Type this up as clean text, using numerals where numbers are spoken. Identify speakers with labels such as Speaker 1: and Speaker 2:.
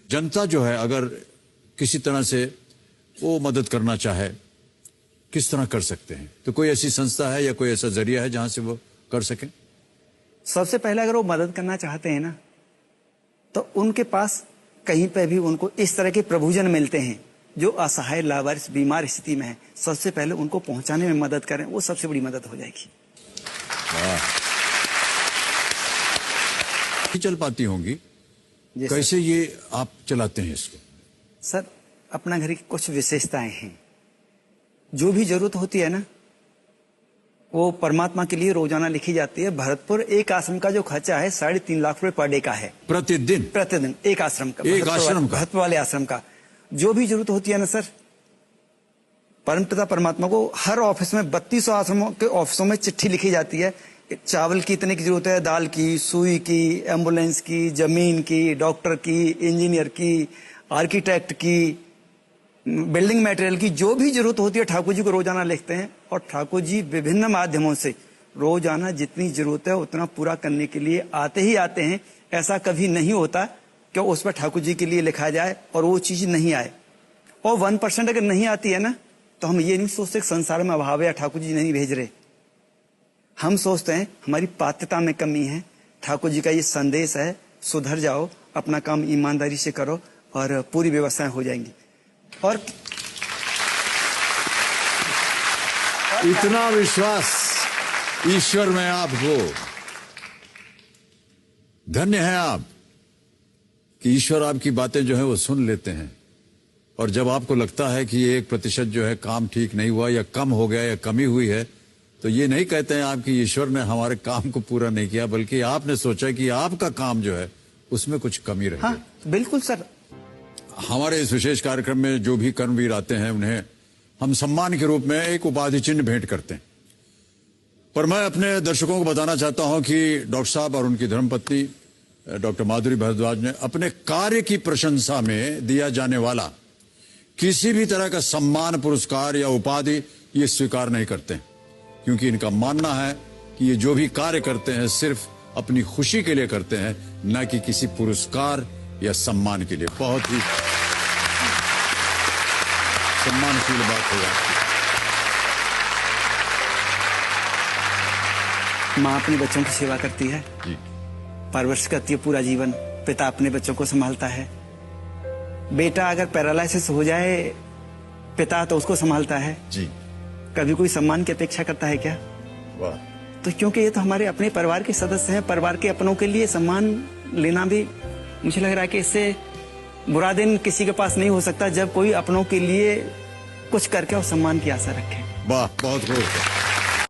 Speaker 1: जनता जो है अगर किसी तरह से वो मदद करना चाहे, किस तरह कर सकते हैं? तो कोई ऐसी संस्था है या कोई ऐसा जरिया है जहां से वो कर सकें?
Speaker 2: सबसे पहले अगर वो मदद करना चाहते हैं ना, तो उनके पास कहीं पे भी उनको इस तरह के प्रभुजन मिलते हैं जो असहाय, लावारिस, बीमार स्थिति में है। सबसे पहले उनको पहुंचाने में मदद करें, वो सबसे बड़ी मदद हो जाएगी।
Speaker 1: चल पाती होंगी, कैसे ये आप चलाते हैं इसको?
Speaker 2: सर, अपना घर की कुछ विशेषताएं हैं। जो भी जरूरत होती है ना, वो परमात्मा के लिए रोजाना लिखी जाती है। भरतपुर एक आश्रम का जो खर्चा है 3.5 लाख रुपए पर डे का है। प्रतिदिन एक आश्रम का, भरतपुर वाले आश्रम का जो भी जरूरत होती है ना सर, परमपिता परमात्मा को हर ऑफिस में 32 आश्रमों के ऑफिसों में चिट्ठी लिखी जाती है। चावल की इतने की जरूरत है, दाल की, सुई की, एम्बुलेंस की, जमीन की, डॉक्टर की, इंजीनियर की, आर्किटेक्ट की, बिल्डिंग मटेरियल की, जो भी जरूरत होती है ठाकुर जी को रोजाना लिखते हैं। और ठाकुर जी विभिन्न माध्यमों से रोजाना जितनी जरूरत है उतना पूरा करने के लिए आते ही आते हैं। ऐसा कभी नहीं होता कि उस पर ठाकुर जी के लिए लिखा जाए और वो चीज नहीं आए। और 1% अगर नहीं आती है ना, तो हम ये नहीं सोचते संसार में अभाव है या ठाकुर जी नहीं भेज रहे। हम सोचते हैं हमारी पात्रता में कमी है। ठाकुर जी का ये संदेश है, सुधर जाओ, अपना काम ईमानदारी से करो और पूरी व्यवस्थाएं हो जाएंगी। और
Speaker 1: इतना विश्वास ईश्वर में आप हो, धन्य है आप कि ईश्वर आपकी बातें जो है वो सुन लेते हैं। और जब आपको लगता है कि 1% जो है काम ठीक नहीं हुआ या कम हो गया या कमी हुई है, तो ये नहीं कहते हैं आप कि ईश्वर ने हमारे काम को पूरा नहीं किया, बल्कि आपने सोचा कि आपका काम जो है उसमें कुछ कमी रही।
Speaker 2: हाँ, बिल्कुल सर।
Speaker 1: हमारे इस विशेष कार्यक्रम में जो भी कर्मवीर आते हैं उन्हें हम सम्मान के रूप में एक उपाधि चिन्ह भेंट करते हैं। पर मैं अपने दर्शकों को बताना चाहता हूं कि डॉक्टर साहब और उनकी धर्मपत्नी डॉक्टर माधुरी भारद्वाज ने अपने कार्य की प्रशंसा में दिया जाने वाला किसी भी तरह का सम्मान, पुरस्कार या उपाधि ये स्वीकार नहीं करते, क्योंकि इनका मानना है कि ये जो भी कार्य करते हैं सिर्फ अपनी खुशी के लिए करते हैं, न कि किसी पुरस्कार या सम्मान के लिए। बहुत ही सम्मानशील बात होगा।
Speaker 2: माँ अपने बच्चों की सेवा करती है जी, परवरिश करती है पूरा जीवन। पिता अपने बच्चों को संभालता है। बेटा अगर पैरालिसिस हो जाए, पिता तो उसको संभालता है जी। कभी कोई सम्मान की अपेक्षा करता है क्या? वाह। तो क्योंकि ये तो हमारे अपने परिवार के सदस्य हैं, परिवार के अपनों के लिए सम्मान लेना भी मुझे लग रहा है कि इससे बुरा दिन किसी के पास नहीं हो सकता जब कोई अपनों के लिए कुछ करके और सम्मान की आशा रखे।
Speaker 1: वाह, बहुत खूब।